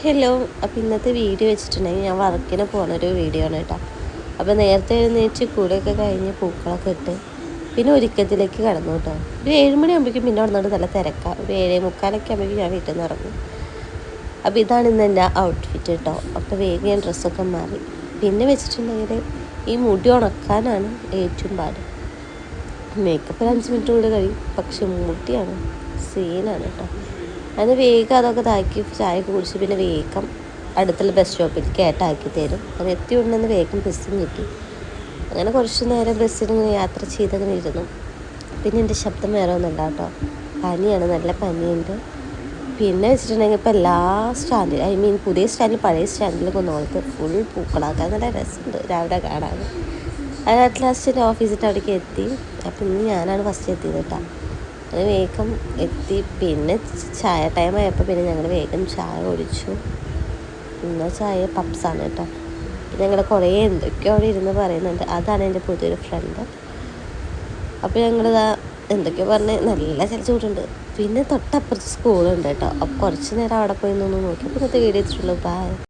Hello. അപ്പോൾ ഇന്നത്തെ video വെച്ചിട്ടുണ്ടെങ്കിൽ ഞാൻ വർക്കിന് പോകുന്നൊരു വീഡിയോ ആണ് കേട്ടോ. അപ്പോൾ നേരത്തെ എഴുന്നേറ്റ് കൂടെയൊക്കെ കഴിഞ്ഞ് പൂക്കളൊക്കെ ഇട്ട് പിന്നെ ഒരുക്കത്തിലേക്ക് കടന്നു കേട്ടോ. ഒരു 7 മണിയാകുമ്പോഴേക്കും പിന്നെ വന്നിട്ട് നല്ല തിരക്കാണ്. ഒരു 7:45 ആകുമ്പോഴേക്കും ഞാൻ വീട്ടിൽ നിന്ന് ഇറങ്ങും. അപ്പോൾ ഇതാണ് ഇന്ന് എൻ്റെ ഔട്ട്ഫിറ്റ് കേട്ടോ. അപ്പോൾ വേഗം ഞാൻ ഡ്രസ്സൊക്കെ മാറി. പിന്നെ വെച്ചിട്ടുണ്ടെങ്കിൽ ഈ മുടി ഉണക്കാനാണ് ഏറ്റവും പാട്. മേക്കപ്പ് ഒരു 5 മിനിറ്റ് കൂടെ കഴിയും, പക്ഷെ മുടിയാണ് സീനാണ് കേട്ടോ. അതിന് വേഗം അതൊക്കെ ഇതാക്കി ചായയൊക്കെ കുടിച്ച് പിന്നെ വേഗം അടുത്തുള്ള ബസ് സ്റ്റോപ്പിലേക്ക് ആക്കി തരും. അങ്ങനെ എത്തിയുണ്ടെന്ന് വേഗം ബസ്സും കിട്ടി. അങ്ങനെ കുറച്ച് നേരം ബസ്സിൽ ഇങ്ങനെ യാത്ര ചെയ്തങ്ങനെ ഇരുന്നു. പിന്നെ എൻ്റെ ശബ്ദം വേറെ ഒന്നുമില്ല കേട്ടോ. പനിയാണ്, നല്ല പനിയുണ്ട്. പിന്നെ വെച്ചിട്ടുണ്ടെങ്കിൽ ഇപ്പോൾ എല്ലാ സ്റ്റാൻഡിൽ പുതിയ സ്റ്റാൻഡിൽ പഴയ സ്റ്റാൻഡിൽ കൊന്നോളത്ത് ഫുൾ പൂക്കളാക്കാൻ നല്ല രസമുണ്ട് രാവിലെ കാണാൻ. അത് അറ്റ് ലാസ്റ്റ് ഓഫീസിൻ്റെ അവിടേക്ക് എത്തി. അപ്പം ഇന്ന് ഞാനാണ് ഫസ്റ്റ് എത്തിയത് കേട്ടോ. അത് വേഗം എത്തി. പിന്നെ ചായ ടൈം ആയപ്പോൾ പിന്നെ ഞങ്ങൾ വേഗം ചായ കുടിച്ചു. ഇന്ന ചായ പപ്സാണ് കേട്ടോ. ഞങ്ങൾ കുറേ എന്തൊക്കെയോ അവിടെ ഇരുന്ന് പറയുന്നുണ്ട്. അതാണ് എൻ്റെ പുതിയൊരു ഫ്രണ്ട്. അപ്പോൾ ഞങ്ങളിതാ എന്തൊക്കെയോ പറഞ്ഞ് നല്ല ചൂടുണ്ട്. പിന്നെ തൊട്ടപ്പുറത്ത് സ്കൂളുണ്ട് കേട്ടോ. അപ്പോൾ കുറച്ച് നേരം അവിടെ പോയി നിന്ന് നോക്കി. അപ്പോൾ ഇന്നത്തെ വീഡിയോ എത്തിയിട്ടുള്ളൂ. ബൈ.